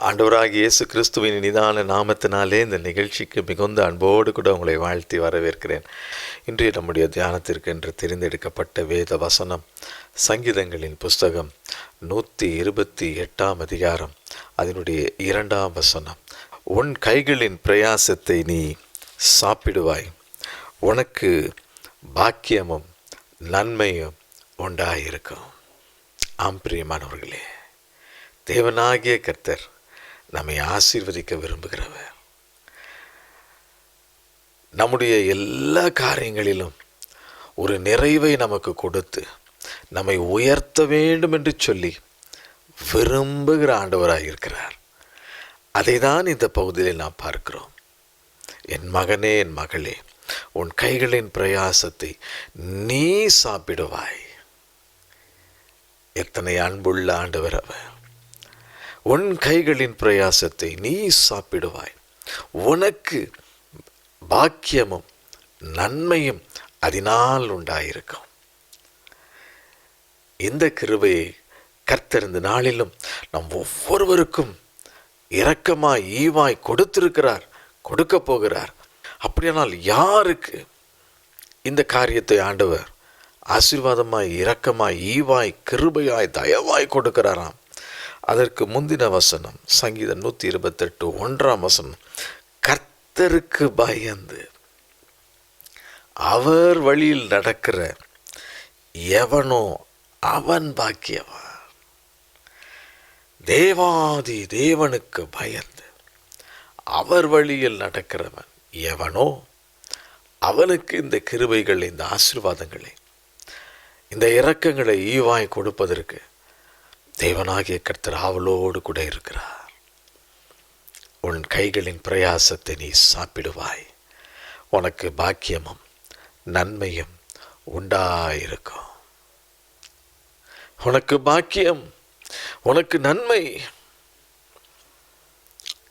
ஆண்டவராகிய இயேசு கிறிஸ்துவின் இனிதான நாமத்தினாலே இந்த நிகழ்ச்சிக்கு மிகுந்த அன்போடு கூட உங்களை வாழ்த்தி வரவேற்கிறேன். இன்றைய நம்முடைய தியானத்திற்கு என்று தெரிந்தெடுக்கப்பட்ட வேத வசனம் சங்கீதங்களின் புஸ்தகம் 128 அதிகாரம் அதனுடைய 2 வசனம். உன் கைகளின் பிரயாசத்தை நீ சாப்பிடுவாய், உனக்கு பாக்கியமும் நன்மையும் உண்டாயிருக்கும். ஆம் பிரியமானவர்களே, தேவனாகிய கர்த்தர் நம்மை ஆசீர்வதிக்க விரும்புகிறவர். நம்முடைய எல்லா காரியங்களிலும் ஒரு நிறைவை நமக்கு கொடுத்து நம்மை உயர்த்த வேண்டும் என்று சொல்லி விரும்புகிற ஆண்டவராக இருக்கிறார். அதை தான் இந்த பகுதியில் நாம் பார்க்கிறோம். என் மகனே, என் மகளே, உன் கைகளின் பிரயாசத்தை நீ சாப்பிடுவாய். எத்தனை அன்புள்ள ஆண்டவர் அவர். உன் கைகளின் பிரயாசத்தை நீ சாப்பிடுவாய், உனக்கு பாக்கியமும் நன்மையும் அதனால் உண்டாயிருக்கும். இந்த கிருபையை கர்த்தர் இந்த நாளிலும் நம் ஒவ்வொருவருக்கும் இரக்கமாய் ஈவாய் கொடுத்திருக்கிறார், கொடுக்க போகிறார். அப்படியானால் யாருக்கு இந்த காரியத்தை ஆண்டவர் ஆசீர்வாதமாய் இரக்கமாய் ஈவாய் கிருபையாய் தயவாய் கொடுக்கிறாராம்? அதற்கு முந்தின வசனம் சங்கீதம் 128 1 வசனம். கர்த்தருக்கு பயந்து அவர் வழியில் நடக்கிற எவனோ அவன் பாக்கியவான். தேவாதி தேவனுக்கு பயந்து அவர் வழியில் நடக்கிறவன் எவனோ அவனுக்கு இந்த கிருபைகள், இந்த ஆசீர்வாதங்களை, இந்த இரக்கங்களை ஈவாய் கொடுப்பதற்கு தேவனாகிய கர்த்தர் ஆவலோடு கூட இருக்கிறார். உன் கைகளின் பிரயாசத்தை நீ சாப்பிடுவாய், உனக்கு பாக்கியமும் நன்மையும் உண்டாயிருக்கும். உனக்கு பாக்கியம், உனக்கு நன்மை.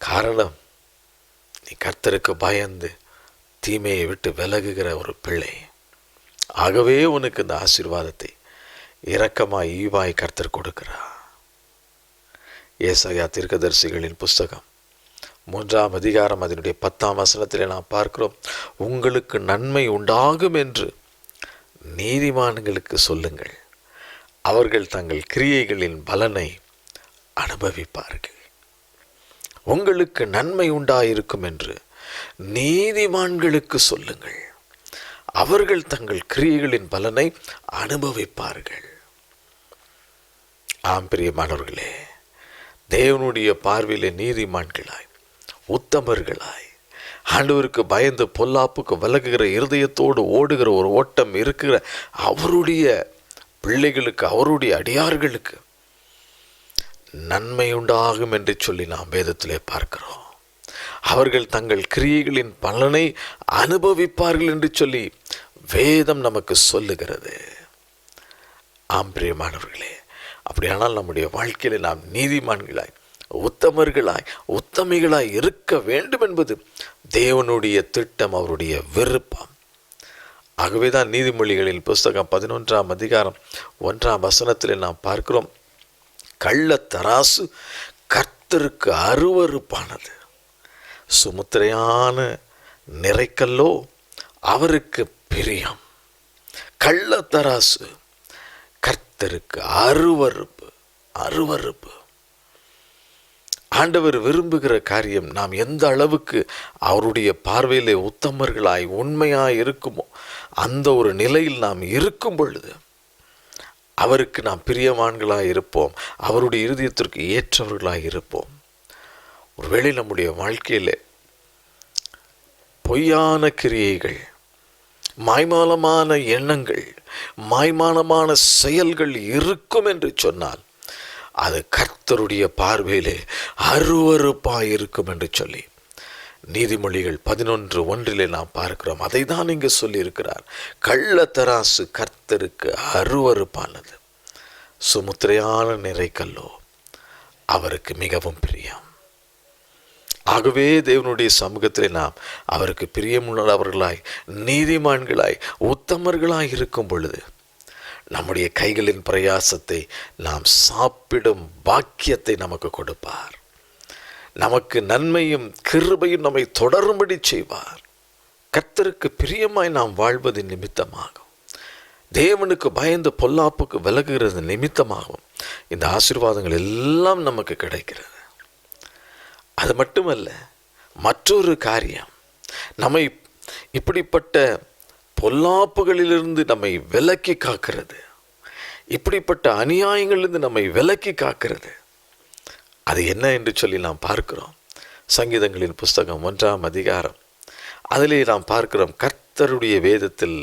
காரணம், நீ கர்த்தருக்கு பயந்து தீமையை விட்டு விலகுகிற ஒரு பிள்ளை. ஆகவே உனக்கு இந்த ஆசீர்வாதத்தை இரக்கமாய் ஈவாய் கர்த்தர் கொடுக்கிறார். ஏசாயா தீர்க்கதரிசிகளின் புஸ்தகம் 3 அதிகாரம் அதனுடைய 10 வசனத்திலே நாம் பார்க்கிறோம். உங்களுக்கு நன்மை உண்டாகும் என்று நீதிமான்களுக்கு சொல்லுங்கள், அவர்கள் தங்கள் கிரியைகளின் பலனை அனுபவிப்பார்கள். உங்களுக்கு நன்மை உண்டாயிருக்கும் என்று நீதிமான்களுக்கு சொல்லுங்கள், அவர்கள் தங்கள் கிரியைகளின் பலனை அனுபவிப்பார்கள். ஆம் பிரியமானவர்களே, தேவனுடைய பார்வையிலே நீதிமான்களாய் உத்தமர்களாய் ஆண்டவருக்கு பயந்து பொல்லாப்புக்கு விலகுகிற இருதயத்தோடு ஓடுகிற ஒரு ஓட்டம் இருக்கிற அவருடைய பிள்ளைகளுக்கு, அவருடைய அடியார்களுக்கு நன்மை உண்டாகும் என்று சொல்லி நாம் வேதத்திலே பார்க்கிறோம். அவர்கள் தங்கள் கிரியைகளின் பலனை அனுபவிப்பார்கள் என்று சொல்லி வேதம் நமக்கு சொல்லுகிறது. ஆம் பிரியமானவர்களே, அப்படியானால் நம்முடைய வாழ்க்கையில் நாம் நீதிமான்களாய் உத்தமர்களாய் உத்தமிகளாய் இருக்க வேண்டும் என்பது தேவனுடைய திட்டம், அவருடைய விருப்பம். ஆகவேதான் நீதிமொழிகளின் புஸ்தகம் 11 அதிகாரம் 1 வசனத்தில் நாம் பார்க்கிறோம். கள்ளத்தராசு கர்த்தருக்கு அருவருப்பானது, சுமுத்திரையான நிறைக்கல்லோ அவருக்கு பிரியம். கள்ளத்தராசு கர்த்தருக்கு அருவருப்பு. அருவருப்பு. ஆண்டவர் விரும்புகிற காரியம் நாம் எந்த அளவுக்கு அவருடைய பார்வையிலே உத்தமர்களாய் உண்மையாய் இருக்குமோ அந்த ஒரு நிலையில் நாம் இருக்கும் பொழுது அவருக்கு நாம் பிரியமான்களாய் இருப்போம், அவருடைய இருதயத்திற்கு ஏற்றவர்களாய் இருப்போம். ஒருவேளை நம்முடைய வாழ்க்கையில் பொய்யான கிரியைகள், மாய்மாலமான எண்ணங்கள், மாய்மாலமான செயல்கள் இருக்கும் என்று சொன்னால் அது கர்த்தருடைய பார்வையிலே அருவருப்பாயிருக்கும் என்று சொல்லி நீதிமொழிகள் 11:1 நாம் பார்க்கிறோம். அதை தான் இங்கு சொல்லியிருக்கிறார். கள்ளத்தராசு கர்த்தருக்கு அருவருப்பானது, சுமுத்திரையான நிறைக்கல்லோ அவருக்கு மிகவும் பிரியம். ஆகவே தேவனுடைய சமூகத்தில் நாம் அவருக்கு பிரியமுள்ளவர்களாய் நீதிமான்களாய் உத்தமர்களாய் இருக்கும் பொழுது நம்முடைய கைகளின் பிரயாசத்தை நாம் சாப்பிடும் பாக்கியத்தை நமக்கு கொடுப்பார். நமக்கு நன்மையும் கிருபையும் நம்மை தொடரும்படி செய்வார். கர்த்தருக்கு பிரியமாய் நாம் வாழ்வது நிமித்தமாகும், தேவனுக்கு பயந்து பொல்லாப்புக்கு விலகுகிறது நிமித்தமாகும் இந்த ஆசீர்வாதங்கள் எல்லாம் நமக்கு கிடைக்கிறது. அது மட்டுமல்ல, மற்றொரு காரியம், நம்மை இப்படிப்பட்ட பொல்லாப்புகளிலிருந்து நம்மை விலக்கி காக்கிறது, இப்படிப்பட்ட அநியாயங்களிலிருந்து நம்மை விலக்கி காக்கிறது. அது என்ன என்று சொல்லி நாம் பார்க்கிறோம். சங்கீதங்களின் புஸ்தகம் 1ஆம் அதிகாரம், அதிலே நாம் பார்க்கிறோம், கர்த்தருடைய வேதத்தில்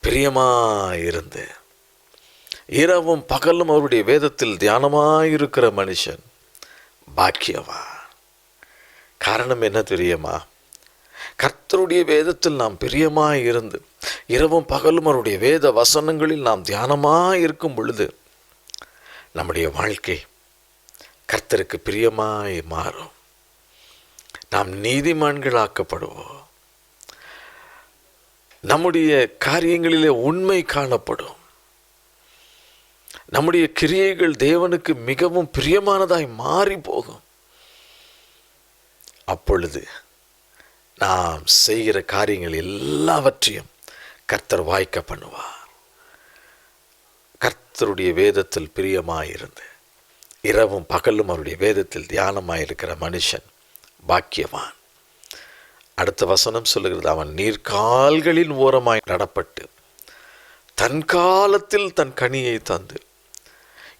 பிரியமாயிருந்து இரவும் பகலும் அவருடைய வேதத்தில் தியானமாயிருக்கிற மனுஷன் பாக்கியவான். காரணம் என்ன தெரியுமா? கர்த்தருடைய வேதத்தில் நாம் பிரியமாயிருந்து இரவும் பகலும் அவருடைய வேத வசனங்களில் நாம் தியானமாயிருக்கும் பொழுது நம்முடைய வாழ்க்கை கர்த்தருக்கு பிரியமாய் மாறும். நாம் நீதிமான்களாக்கப்படுவோம். நம்முடைய காரியங்களிலே உண்மை காணப்படும். நம்முடைய கிரியைகள் தேவனுக்கு மிகவும் பிரியமானதாய் மாறி போகும். அப்பொழுது நாம் செய்கிற காரியங்கள் எல்லாவற்றையும் கர்த்தர் வாய்க்க பண்ணுவார். கர்த்தருடைய வேதத்தில் பிரியமாயிருந்து இரவும் பகலும் அவருடைய வேதத்தில் தியானமாயிருக்கிற மனுஷன் பாக்கியவான். அடுத்த வசனம் சொல்லுகிறது, அவன் நீர்கால்களின் ஓரமாய் நடப்பட்டு தன் காலத்தில் தன் கனியை தந்து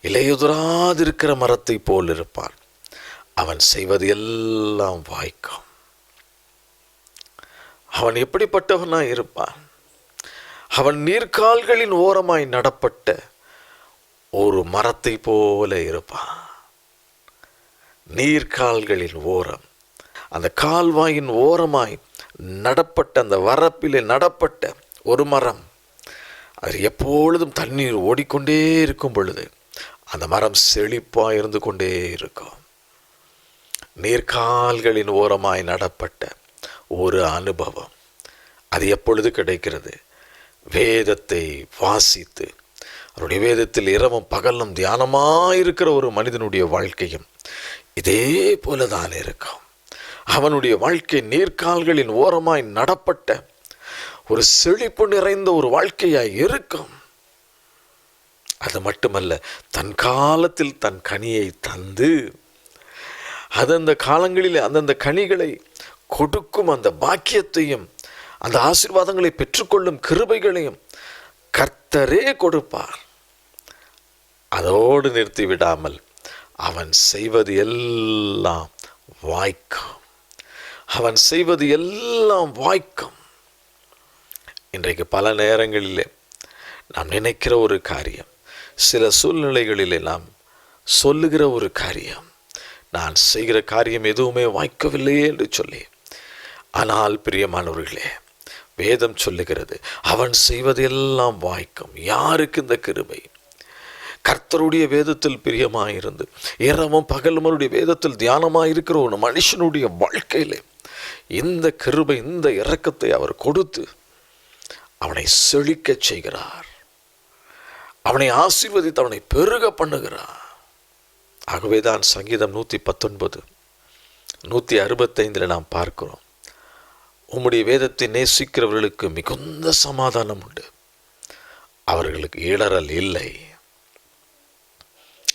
இலையுதிராதிருக்கிற மரத்தை போல் இருப்பான். அவன் செய்வது எல்லாம் வாய்க்கும். அவன் எப்படிப்பட்டவனாய் இருப்பான்? அவன் நீர்கால்களின் ஓரமாய் நடப்பட்ட ஒரு மரத்தை போல இருப்பான். நீர்கால்களின் ஓரம், அந்த கால்வாயின் ஓரமாய் நடப்பட்ட, அந்த வரப்பிலே நடப்பட்ட ஒரு மரம், அது எப்பொழுதும் தண்ணீர் ஓடிக்கொண்டே இருக்கும் பொழுது அந்த மரம் செழிப்பாக இருந்து கொண்டே இருக்கும். நீர்கால்களின் ஓரமாய் நடப்பட்ட ஒரு அனுபவம், அது எப்பொழுது கிடைக்கிறது? வேதத்தை வாசித்து அவருடைய வேதத்தில் இரவும் பகலும் தியானமாயிருக்கிற ஒரு மனிதனுடைய வாழ்க்கையும் இதே போல தான் இருக்கும். அவனுடைய வாழ்க்கை நீர்கால்களின் ஓரமாய் நடப்பட்ட ஒரு செழிப்பு நிறைந்த ஒரு வாழ்க்கையாய் இருக்கும். அது மட்டுமல்ல, தன் காலத்தில் தன் கனியை தந்து அந்தந்த காலங்களில் அந்தந்த கனிகளை கொடுக்கும் அந்த பாக்கியத்தையும் அந்த ஆசீர்வாதங்களை பெற்றுக்கொள்ளும் கிருபைகளையும் கர்த்தரே கொடுப்பார். அதோடு நிறுத்தி விடாமல் அவன் செய்வது எல்லாம் வாய்க்கும். அவன் செய்வது எல்லாம் வாய்க்கும். இன்றைக்கு பல நேரங்களிலே நாம் நினைக்கிற ஒரு காரியம், சில சூழ்நிலைகளிலே நாம் சொல்லுகிற ஒரு காரியம், நான் செய்கிற காரியம் எதுவுமே வாய்க்கவில்லையே என்று சொல்லி. ஆனால் பிரியமானவர்களே, வேதம் சொல்லுகிறது, அவன் செய்வது எல்லாம் வாய்க்கும். யாருக்கு இந்த கிருபை? கர்த்தருடைய வேதத்தில் பிரியமாயிருந்து இரவும் பகலும் அவருடைய வேதத்தில் தியானமாயிருக்கிற ஒரு மனுஷனுடைய வாழ்க்கையிலே இந்த கிருபை, இந்த இரக்கத்தை அவர் கொடுத்து அவனை செழிக்கச் செய்கிறார். அவனை ஆசீர்வதித்து அவனை பெருக பண்ணுகிறார். ஆகவேதான் சங்கீதம் 119, 165 நாம் பார்க்கிறோம், உம்முடைய வேதத்தை நேசிக்கிறவர்களுக்கு மிகுந்த சமாதானம் உண்டு, அவர்களுக்கு இடறல் இல்லை,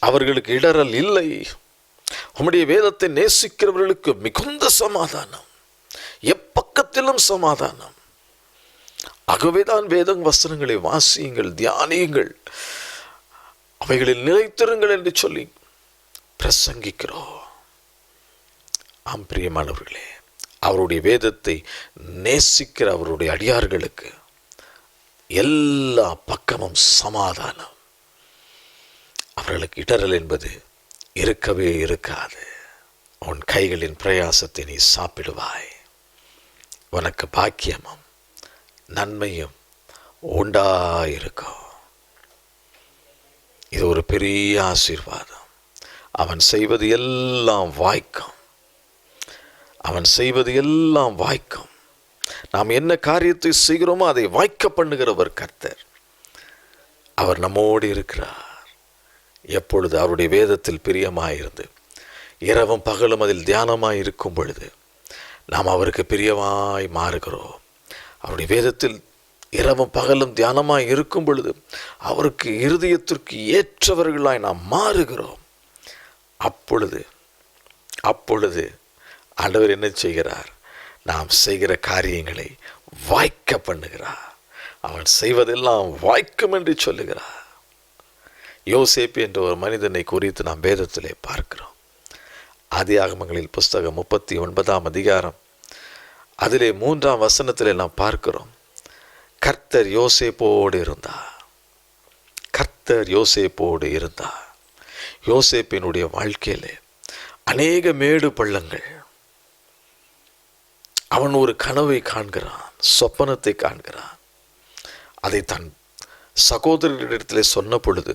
அவர்களுக்கு இடறல் இல்லை. உம்முடைய வேதத்தை நேசிக்கிறவர்களுக்கு மிகுந்த சமாதானம், எப்பக்கத்திலும் சமாதானம். ஆகவேதான் வேத வசனங்களை வாசியுங்கள், தியானியுங்கள், அவைகளில் நிலைத்திருங்கள் என்று சொல்லி பிரசங்கிக்கிறோம். ஆம் பிரியமானவர்களே, அவருடைய வேதத்தை நேசிக்கிற அவருடைய அடியார்களுக்கு எல்லா பக்கமும் சமாதானம். அவர்களுக்கு இடறல் என்பது இருக்கவே இருக்காது. உன் கைகளின் பிரயாசத்தை நீ சாப்பிடுவாய். உனக்கு பாக்கியமும் நன்மையும் உண்டாயிருக்கும். இது ஒரு பெரிய ஆசீர்வாதம். அவன் செய்வது எல்லாம் வாய்க்கும். அவன் செய்வது எல்லாம் வாய்க்கும். நாம் என்ன காரியத்தை செய்கிறோமோ அதை வாய்க்க பண்ணுகிறவர் கர்த்தர். அவர் நம்மோடு இருக்கிறார். எப்பொழுது அவருடைய வேதத்தில் பிரியமாயிருந்து இரவும் பகலும் அதில் தியானமாய் இருக்கும் பொழுது நாம் அவருக்கு பிரியமாய் மாறுகிறோம். அவருடைய வேதத்தில் இரவும் பகலும் தியானமாய் இருக்கும் பொழுது அவருக்கு இருதயத்திற்கு ஏற்றவர்களாய் நாம் மாறுகிறோம். அப்பொழுது ஆண்டவர் என்ன செய்கிறார்? நாம் செய்கிற காரியங்களை வாய்க்க பண்ணுகிறார். அவன் செய்வதெல்லாம் வாய்க்கும் என்று சொல்லுகிறார். யோசேப்பு என்ற ஒரு மனிதனை குறித்து நாம் வேதத்திலே பார்க்கிறோம். ஆதியாகமங்களில் புஸ்தகம் 39ஆம் அதிகாரம் அதிலே 3ஆம் வசனத்திலே நாம் பார்க்கிறோம். கர்த்தர் யோசேப்போடு இருந்தார். கர்த்தர் யோசேப்போடு இருந்தார். யோசேப்பினுடைய வாழ்க்கையிலே அநேக மேடு பள்ளங்கள். அவன் ஒரு கனவை காண்கிறான், சொப்பனத்தை காண்கிறான். அதை தன் சகோதரரிடத்திலே சொன்ன பொழுது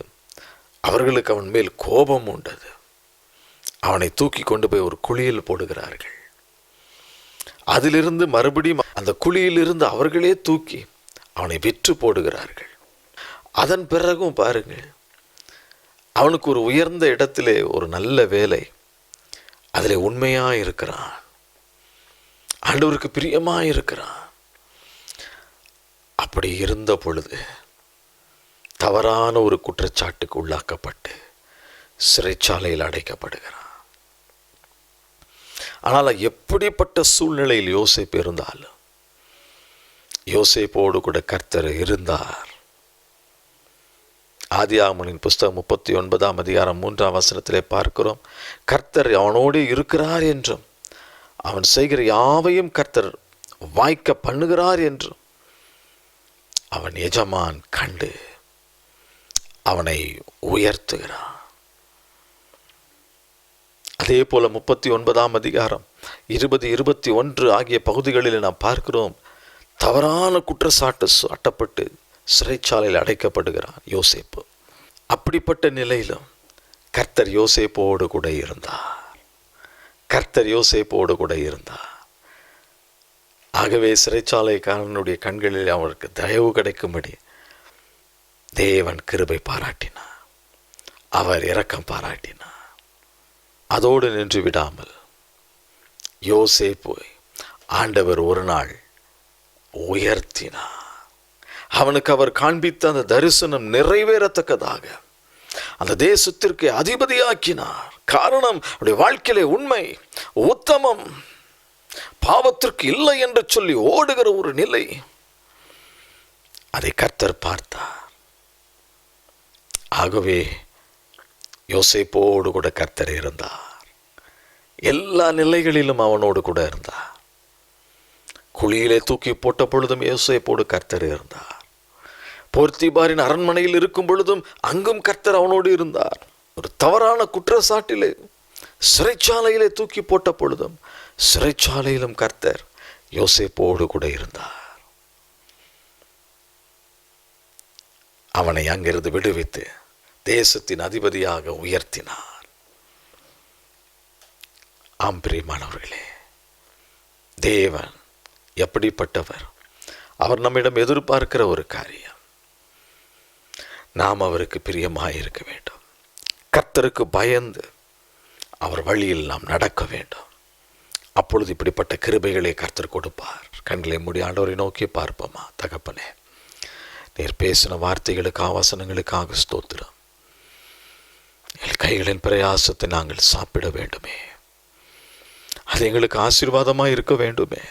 அவர்களுக்கு அவன் மேல் கோபம் உண்டது. அவனை தூக்கி கொண்டு போய் ஒரு குழியில் போடுகிறார்கள். அதிலிருந்து மறுபடியும் அந்த குழியிலிருந்து அவர்களே தூக்கி அவனை விற்று போடுகிறார்கள். அதன் பிறகும் பாருங்கள், அவனுக்கு ஒரு உயர்ந்த இடத்திலே ஒரு நல்ல வேலை, அதில் உண்மையாக இருக்கிறான், ஆண்டவருக்கு பிரியமாக இருக்கிறான். அப்படி இருந்த பொழுது தவறான ஒரு குற்றச்சாட்டுக்கு உள்ளாக்கப்பட்டு சிறைச்சாலையில் அடைக்கப்படுகிறான். ஆனால் எப்படிப்பட்ட சூழ்நிலையில் யோசேப்பு இருந்தாலும் யோசேப்போடு கூட கர்த்தர் இருந்தார். ஆதியாகமத்தின் புஸ்தகம் 39ஆம் அதிகாரம் 3ஆம் வசனத்திலே பார்க்கிறோம். கர்த்தர் அவனோடு இருக்கிறார் என்றும் அவன் செய்கிற யாவையும் கர்த்தர் வாய்க்க பண்ணுகிறார் என்றும் அவன் எஜமான் கண்டு அவனை உயர்த்துகிறான். அதே போல 39ஆம் அதிகாரம் 20, 21 ஆகிய பகுதிகளில் நாம் பார்க்கிறோம். தவறான குற்றச்சாட்டு சாட்டப்பட்டு சிறைச்சாலையில் அடைக்கப்படுகிறான் யோசேப்பு. அப்படிப்பட்ட நிலையிலும் கர்த்தர் யோசேப்போடு கூட இருந்தார். கர்த்தர் யோசேப்போடு கூட இருந்தார். ஆகவே சிறைச்சாலைக்காரனுடைய கண்களில் அவருக்கு தயவு கிடைக்கும்படி தேவன் கிருபை பாராட்டினார். அவர் இரக்கம் பாராட்டினார். அதோடு நின்று விடாமல் யோசேப்பு ஆண்டவர் ஒரு நாள் உயர்த்தினார். அவனுக்கு அவர் காண்பித்த அந்த தரிசனம் நிறைவேறத்தக்கதாக அந்த தேசத்திற்கு அதிபதியாக்கினார். காரணம், அவருடைய வாழ்க்கையிலே உண்மை, உத்தமம், பாவத்திற்கு இல்லை என்று சொல்லி ஓடுகிற ஒரு நிலை. அதை கர்த்தர் பார்த்தார். ஆகவே யோசேப்போடு கூட கர்த்தர் இருந்தார். எல்லா நிலைகளிலும் அவனோடு கூட இருந்தார். குழியிலே தூக்கி போட்ட பொழுதும் யோசேப்போடு கர்த்தர் இருந்தார். போர்த்திபாரின் அரண்மனையில் இருக்கும் பொழுதும் அங்கும் கர்த்தர் அவனோடு இருந்தார். ஒரு தவறான குற்றச்சாட்டிலே சிறைச்சாலையிலே தூக்கி போட்ட பொழுதும் சிறைச்சாலையிலும் கர்த்தர் யோசேப்போடு கூட இருந்தார். அவனை அங்கிருந்து விடுவித்து தேசத்தின் அதிபதியாக உயர்த்தினார். ஆம் பிரியமானவர்களே, தேவன் எப்படிப்பட்டவர்? அவர் நம்மிடம் எதிர்பார்க்கிற ஒரு காரியம், நாம் அவருக்கு பிரியமாக இருக்க வேண்டும். கர்த்தருக்கு பயந்து அவர் வழியில் நாம் நடக்க வேண்டும். அப்பொழுது இப்படிப்பட்ட கிருபைகளை கர்த்தர் கொடுப்பார். கண்களை மூடி ஆண்டவரை நோக்கி பார்ப்போமா? தகப்பனே, நீர் பேசின வார்த்தைகளுக்காக, வசனங்களுக்காக ஸ்தோத்திரம். எங்கள் கைகளின் பிரயாசத்தை நாங்கள் சாப்பிட வேண்டுமே, அது எங்களுக்கு ஆசீர்வாதமாக இருக்க வேண்டுமே.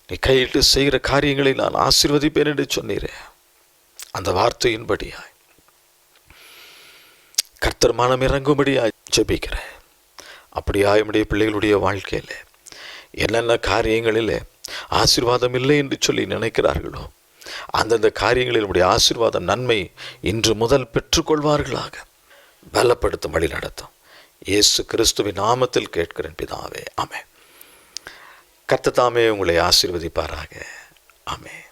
நீ கையிட்டு செய்கிற காரியங்களை நான் ஆசீர்வதிப்பேன் என்று சொன்னீரே, அந்த வார்த்தையின்படியாய் கர்த்தர் மனம் இறங்கும்படியாய் ஜெபிக்கிறேன். அப்படியாய் நம்முடைய பிள்ளைகளுடைய வாழ்க்கையில் என்னென்ன காரியங்களில் ஆசீர்வாதம் இல்லை என்று சொல்லி நினைக்கிறார்களோ, அந்தந்த காரியங்களில் நம்முடைய ஆசீர்வாதம், நன்மை இன்று முதல் பெற்றுக்கொள்வார்களாக பலப்படுத்தும், வழி நடத்தும். இயேசு கிறிஸ்துவின் நாமத்தில் கேட்கிறேன் பிதாவே, ஆமென். கர்த்தர் தாமே உங்களை ஆசீர்வதிப்பாராக. ஆமென்.